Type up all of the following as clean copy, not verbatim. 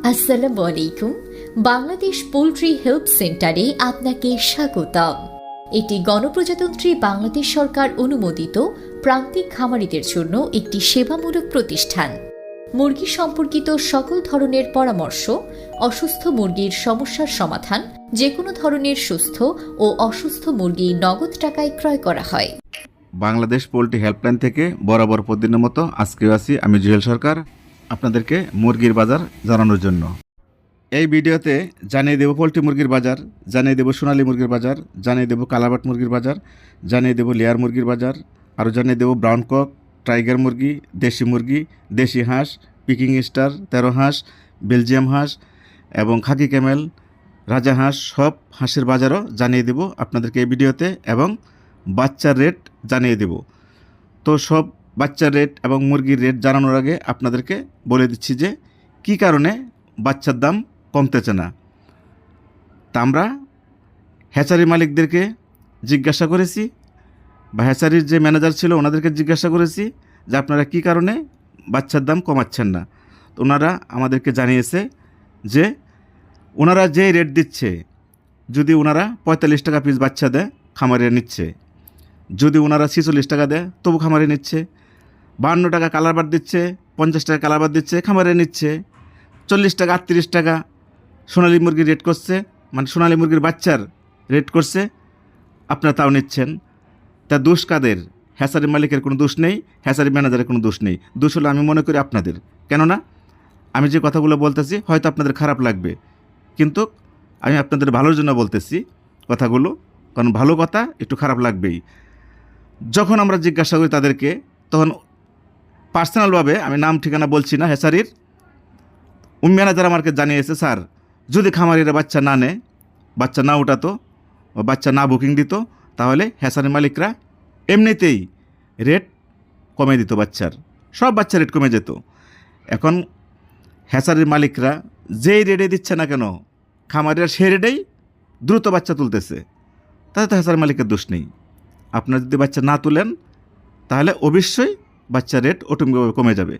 আসসালামু আলাইকুম। Bangladesh poultry help সেন্টারে আপনাকে স্বাগতম। এটি গণপ্রজাতন্ত্রী বাংলাদেশ সরকার অনুমোদিত প্রান্তিক খামারিদের জন্য একটি সেবামূলক প্রতিষ্ঠান। মুরগি সম্পর্কিত সকল ধরনের পরামর্শ, অসুস্থ মুরগির সমস্যার সমাধান, যে কোনো ধরনের সুস্থ ও অসুস্থ মুরগি নগদ টাকায় ক্রয় করা হয়। বাংলাদেশ পোল্ট্রি হেল্পলাইন থেকে বরাবর প্রতিদিনের মতো আজকেও আছি আমি জুয়েল সরকার আপনাদেরকে মুরগির বাজার জানানোর জন্য। এই ভিডিওতে জানিয়ে দেব পোল্ট্রি মুরগির বাজার, জানিয়ে দেব সোনালী মুরগির বাজার, জানিয়ে দেব কালাবাট মুরগির বাজার, জানিয়ে দেব লেয়ার মুরগির বাজার, আরও জানিয়ে দেব ব্রাউন কক, টাইগার মুরগি, দেশি হাঁস, পিকিং স্টার, 13 হাঁস, বেলজিয়াম হাঁস এবং খাকি ক্যামেল, রাজা হাঁস, সব হাঁসের বাজারও জানিয়ে দেব আপনাদেরকে এই ভিডিওতে, এবং বাচ্চার রেট জানিয়ে দেব। তো সব বাচ্চার রেট এবং মুরগির রেট জানানোর আগে আপনাদেরকে বলে দিচ্ছি যে কী কারণে বাচ্চার দাম কমতেছে না। তা আমরা হ্যাচারি মালিকদেরকে জিজ্ঞাসা করেছি, বা হ্যাচারির যে ম্যানেজার ছিল ওনাদেরকে জিজ্ঞাসা করেছি যে আপনারা কী কারণে বাচ্চার দাম কমাচ্ছেন না। তো ওনারা আমাদেরকে জানিয়েছে যে ওনারা যে রেট দিচ্ছে, যদি ওনারা 45 টাকা পিস বাচ্চা দেয় খামারে নিচ্ছে, যদি ওনারা 46 টাকা দেয় তবু খামারে নিচ্ছে, 52 টাকা কালারবার দিচ্ছে, 50 টাকা কালারবার দিচ্ছে খামারে নিচ্ছে, 40 টাকা 38 টাকা সোনালী মুরগির রেট করছে, মানে সোনালী মুরগির বাচ্চার রেট করছে, আপনারা তাও নিচ্ছেন। তা দোষ কাদের? হ্যাচারি মালিকের কোনো দোষ নেই, হ্যাচারি ম্যানেজারের কোনো দোষ নেই। দোষ হলো আমি মনে করি আপনাদের। কেননা আমি যে কথাগুলো বলতেছি হয়তো আপনাদের খারাপ লাগবে, কিন্তু আমি আপনাদের ভালোর জন্য বলতেছি কথাগুলো, কারণ ভালো কথা একটু খারাপ লাগবেই। যখন আমরা জিজ্ঞাসা করি তাদেরকে, তখন পার্সোনালভাবে, আমি নাম ঠিকানা বলছি না, হ্যাচারির ম্যানেজার আমাকে জানিয়েছে, স্যার যদি খামারিরা বাচ্চা না নেয়, বাচ্চা না উঠাতো, বাচ্চা না বুকিং দিত, তাহলে হ্যাচারি মালিকরা এমনিতেই রেট কমে দিত, বাচ্চার সব বাচ্চার রেট কমে যেত। এখন হ্যাচারির মালিকরা যেই রেটে দিচ্ছে না কেন, খামারিরা সেই রেটেই দ্রুত বাচ্চা তুলতেছে, তাতে তো হ্যাচারি মালিকের দোষ নেই। আপনারা যদি বাচ্চা না তুলেন তাহলে অবশ্যই বাচ্চার রেট অটোমেটিকভাবে কমে যাবে।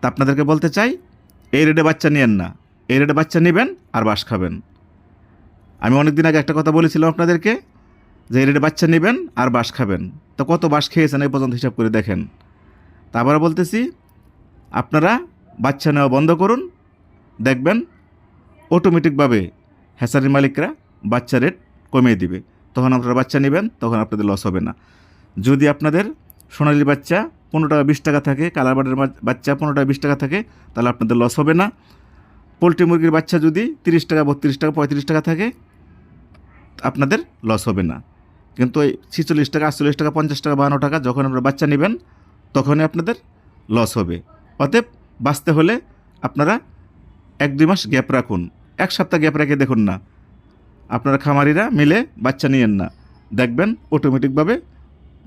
তা আপনাদেরকে বলতে চাই, এই রেটে বাচ্চা নিয়েন না, এই রেটে বাচ্চা নেবেন আর বাঁশ খাবেন। আমি অনেক দিন আগে একটা কথা বলেছিলাম আপনাদেরকে যে এই রেটে বাচ্চা নেবেন আর বাঁশ খাবেন। তো কত বাঁশ খেয়েছেন এই পর্যন্ত হিসাব করে দেখেন। তা আবার বলতেছি, আপনারা বাচ্চা নেওয়া বন্ধ করুন, দেখবেন অটোমেটিকভাবে হ্যাচারির মালিকরা বাচ্চা রেট কমিয়ে দিবে, তখন আপনারা বাচ্চা নেবেন, তখন আপনাদের লস হবে না। যদি আপনাদের সোনালির বাচ্চা 15 টাকা 20 টাকা থাকে, কালারবাটের বাচ্চা 15 টাকা 20 টাকা থাকে, তাহলে আপনাদের লস হবে না। পোলট্রি মুরগির বাচ্চা যদি 30 টাকা 32 টাকা 35 টাকা থাকে, আপনাদের লস হবে না। কিন্তু এই 46 টাকা 48 টাকা 50 টাকা 52 টাকা যখন আপনারা বাচ্চা নেবেন, তখনই আপনাদের লস হবে। অতএব বাঁচতে হলে আপনারা 1-2 মাস গ্যাপ রাখুন, 1 সপ্তাহ গ্যাপ রেখে দেখুন না, আপনারা খামারিরা মিলে বাচ্চা নিয়েন না, দেখবেন অটোমেটিকভাবে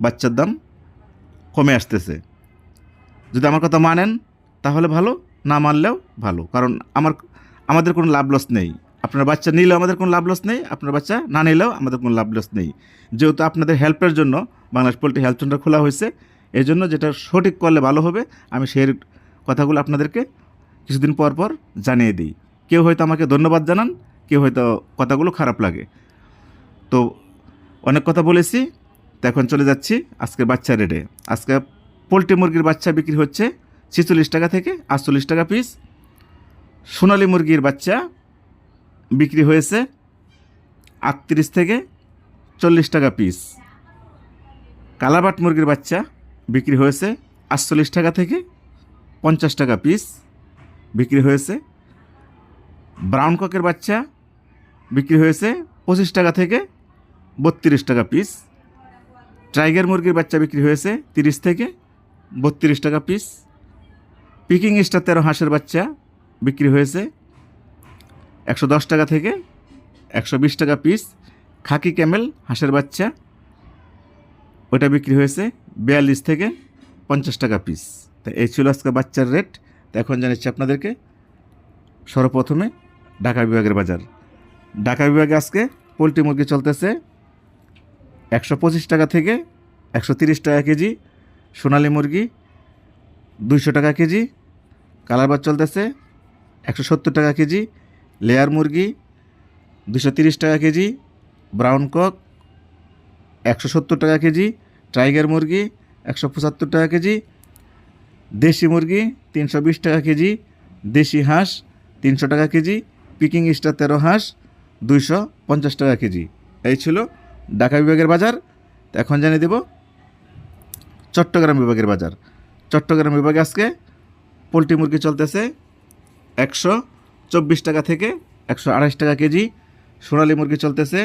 বাচ্চার দাম কমে আসতেছে। যদি আমার কথা মানেন তাহলে ভালো, না মানলেও ভালো, কারণ আমাদের কোনো লাভ লস নেই। আপনার বাচ্চা নিলেও আমাদের কোনো লাভ লস নেই, আপনার বাচ্চা না নিলেও আমাদের কোনো লাভ লস নেই। যেহেতু আপনাদের হেল্পের জন্য বাংলাদেশ পোল্ট্রি হেল্প সেন্টার খোলা হয়েছে, এই জন্য যেটা সঠিক করলে ভালো হবে আমি সেই কথাগুলো আপনাদেরকে কিছুদিন পর পর জানিয়ে দিই। কেউ হয়তো আমাকে ধন্যবাদ জানান, কেউ হয়তো কথাগুলো খারাপ লাগে। তো অনেক কথা বলেছি, তো এখন চলে যাচ্ছি আজকের বাচ্চা রেটে। আজকে পোলট্রি মুরগির বাচ্চা বিক্রি হচ্ছে 46 টাকা থেকে 48 টাকা পিস। সোনালী মুরগির বাচ্চা বিক্রি হয়েছে 38 থেকে 40 টাকা পিস। কালাবাট মুরগির বাচ্চা বিক্রি হয়েছে 48 টাকা থেকে 50 টাকা পিস বিক্রি হয়েছে। ব্রাউন ককের বাচ্চা বিক্রি হয়েছে 25 টাকা থেকে 32 টাকা পিস। টাইগার মুরগির বাচ্চা বিক্রি হয়েছে 30 থেকে 32 টাকা পিস। পিকিং স্টার 13 হাঁসের বাচ্চা বিক্রি হয়েছে 110 টাকা থেকে 120 টাকা পিস। খাকি ক্যামেল হাঁসের বাচ্চা ওটা বিক্রি হয়েছে 42 থেকে 50 টাকা পিস। তো এই ছিল আজকে বাচ্চার রেট। তো এখন জানাচ্ছি আপনাদেরকে সর্বপ্রথমে ঢাকা বিভাগের বাজার। ঢাকা বিভাগে আজকে পোলট্রি মুরগি চলতেছে 125 টাকা থেকে 130 টাকা কেজি। সোনালী মুরগি 200 টাকা কেজি। কালারবাট চলতেছে 170 টাকা কেজি, লেয়ার মুরগি 230 টাকা কেজি, ব্রাউন কক 170 টাকা কেজি, টাইগার মুরগি 175 টাকা কেজি, দেশি মুরগি 320 টাকা কেজি, দেশি হাঁস 300 টাকা কেজি, পিকিং স্টার 13 হাঁস 250 টাকা কেজি। এই ছিল ঢাকা বিভাগের বাজার। তো এখন জানিয়ে দেব চট্টগ্রাম বিভাগের বাজার। চট্টগ্রাম বিভাগে আজকে পোলট্রি মুরগি চলতেছে 124 টাকা থেকে 128 টাকা কেজি, সোনালী মুরগি চলতেছে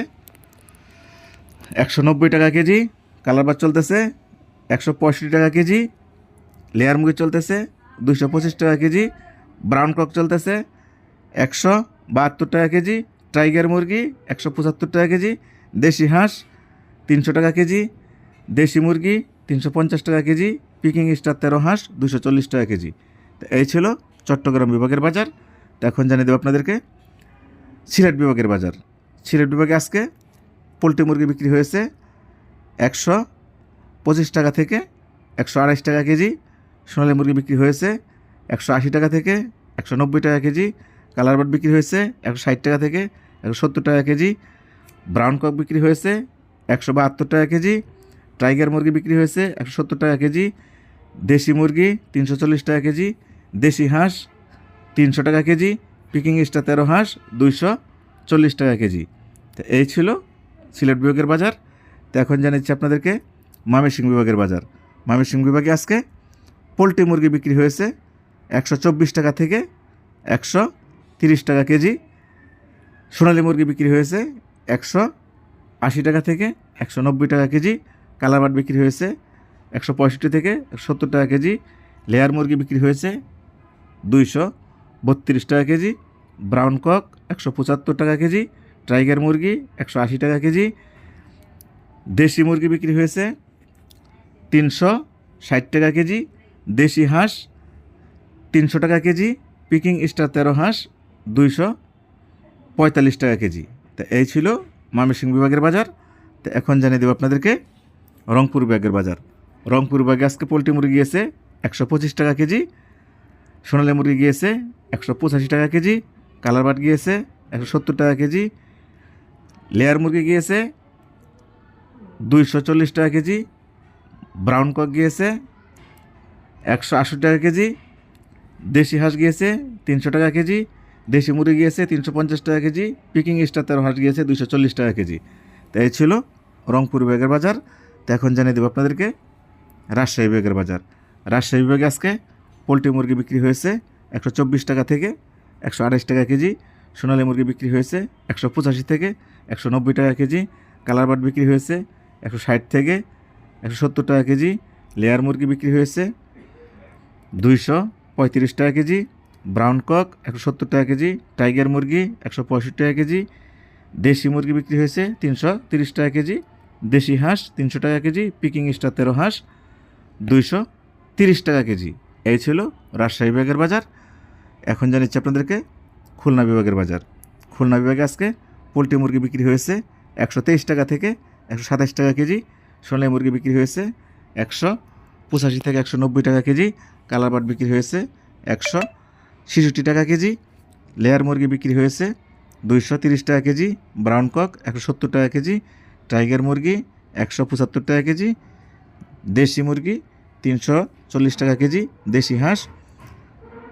190 টাকা কেজি, কালারবাট চলতেছে 165 টাকা কেজি, লেয়ার মুরগি চলতেছে 225 টাকা কেজি, ব্রাউন কক চলতেছে 172 টাকা কেজি, টাইগার মুরগি 175 টাকা কেজি, দেশি হাঁস 300 টাকা কেজি, দেশি মুরগি 350 টাকা কেজি, পিকিং স্টার 13 হাঁস 240 টাকা কেজি। তো এই ছিল চট্টগ্রাম বিভাগের বাজার। তো এখন জানিয়ে দেবো আপনাদেরকে সিলেট বিভাগের বাজার। সিলেট বিভাগে আজকে পোলট্রি মুরগি বিক্রি হয়েছে 125 টাকা থেকে 128 টাকা কেজি, সোনালী মুরগি বিক্রি হয়েছে 180 টাকা থেকে 190 টাকা কেজি, কালার বার্ড বিক্রি হয়েছে 160 টাকা থেকে 170 টাকা কেজি, ব্রাউন কক বিক্রি হয়েছে 172 টাকা কেজি, টাইগার মুরগি বিক্রি হয়েছে 170 টাকা কেজি, দেশি মুরগি 340 টাকা কেজি, দেশি হাঁস 300 টাকা কেজি, পিকিং স্টার 13 হাঁস 240 টাকা কেজি। তো এই ছিল সিলেট বিভাগের বাজার। তো এখন জানাচ্ছি আপনাদেরকে ময়মনসিংহ বিভাগের বাজার। ময়মনসিংহ বিভাগে আজকে পোলট্রি মুরগি বিক্রি হয়েছে 124 টাকা থেকে 130 টাকা কেজি, সোনালী মুরগি বিক্রি হয়েছে 180 টাকা থেকে 190 টাকা কেজি, কালারবাট বিক্রি হয়েছে 165 থেকে 170 টাকা কেজি, লেয়ার মুরগি বিক্রি হয়েছে 232 টাকা কেজি, ব্রাউন কক 175 টাকা কেজি, টাইগার মুরগি 180 টাকা কেজি, দেশি মুরগি বিক্রি হয়েছে 360 টাকা কেজি, দেশি হাঁস 300 টাকা কেজি, পিকিং স্টার 13 হাঁস 245 টাকা কেজি। তো এই ছিল ময়মনসিংহ বিভাগের বাজার। তো এখন জানিয়ে দেবো আপনাদেরকে রংপুর বিভাগের বাজার। রংপুর বিভাগে আজকে পোলট্রি মুরগি গিয়েছে 125 টাকা কেজি, সোনালী মুরগি গিয়েছে 185 টাকা কেজি, কালারবাট গিয়েছে 170 টাকা কেজি, লেয়ার মুরগি গিয়েছে 240 টাকা কেজি, ব্রাউন কক গিয়েছে 180 টাকা কেজি, দেশি হাঁস গিয়েছে 300 টাকা কেজি, দেশি মুরগি গিয়েছে 350 টাকা কেজি, পিকিং স্টার 13 হাঁস গিয়েছে 240 টাকা কেজি। তো এই ছিল রংপুর বিভাগের বাজার। তো এখন জানিয়ে দেবো আপনাদেরকে রাজশাহী বিভাগের বাজার। রাজশাহী বিভাগে আজকে পোলট্রি মুরগি বিক্রি হয়েছে 124 টাকা থেকে 128 টাকা কেজি, সোনালী মুরগি বিক্রি হয়েছে 185 থেকে 190 টাকা কেজি, কালারবাট বিক্রি হয়েছে 160 থেকে 170 টাকা কেজি, লেয়ার মুরগি বিক্রি হয়েছে 235 টাকা কেজি, ব্রাউন কক 170 টাকা কেজি, টাইগার মুরগি 165 টাকা কেজি, দেশি মুরগি বিক্রি হয়েছে 330 টাকা কেজি, দেশি হাঁস 300 টাকা কেজি, পিকিং স্টার 13 হাঁস 230 টাকা কেজি। এই ছিল রাজশাহী বিভাগের বাজার। এখন জানিচ্ছি আপনাদেরকে খুলনা বিভাগের বাজার। খুলনা বিভাগে আজকে পোলট্রি মুরগি বিক্রি হয়েছে 123 টাকা থেকে 127 টাকা কেজি, সোনালী মুরগি বিক্রি হয়েছে 185 থেকে 190 টাকা কেজি, কালারবাট বিক্রি হয়েছে 166 টাকা কেজি, লেয়ার মুরগি বিক্রি হয়েছে 230 টাকা কেজি, ব্রাউন কক 170 টাকা কেজি, টাইগার মুরগি 175 টাকা কেজি, দেশি মুরগি 340 টাকা কেজি, দেশি হাঁস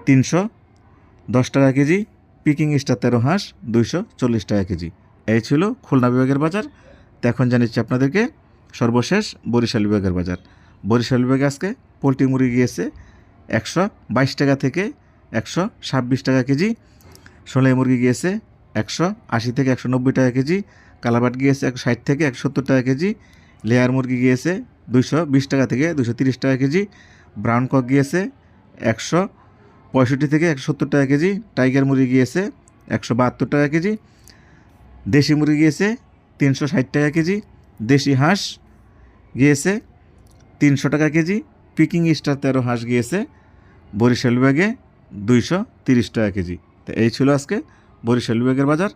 310 টাকা কেজি, পিকিং স্টার 13 হাঁস 240 টাকা কেজি। এই ছিল খুলনা বিভাগের বাজার। তো এখন জানিচ্ছি আপনাদেরকে সর্বশেষ বরিশাল বিভাগের বাজার। বরিশাল বিভাগে আজকে পোলট্রি মুরগি গিয়েছে 122 টাকা থেকে 126 টাকা কেজি, সোনালী মুরগি গিয়েছে 180 থেকে 190 টাকা কেজি, কালারবাট গিয়েছে 160 থেকে 170 টাকা কেজি, লেয়ার মুরগি গিয়েছে 220 টাকা থেকে 230 টাকা কেজি, ব্রাউন কক গিয়েছে 165 থেকে 170 টাকা কেজি, টাইগার মুরগি গিয়েছে 172 টাকা কেজি, দেশি মুরগি গিয়েছে 360 টাকা কেজি, দেশি হাঁস গিয়েছে 300 টাকা কেজি, পিকিং স্টার 13 হাঁস গিয়েছে বরিশাল বিভাগে 230 টাকা কেজি। তো এই ছিল আজকে বরিশাল বিভাগের বাজার।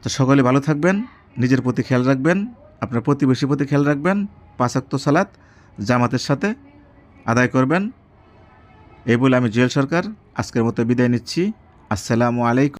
তো সকলে ভালো থাকবেন, নিজের প্রতি খেয়াল রাখবেন, আপনার প্রতিবেশীর প্রতি খেয়াল রাখবেন, 5 ওয়াক্ত সালাত জামাতের সাথে আদায় করবেন। এই বলে আমি জুয়েল সরকার আজকের মতো বিদায় নিচ্ছি। আসসালামু আলাইকুম।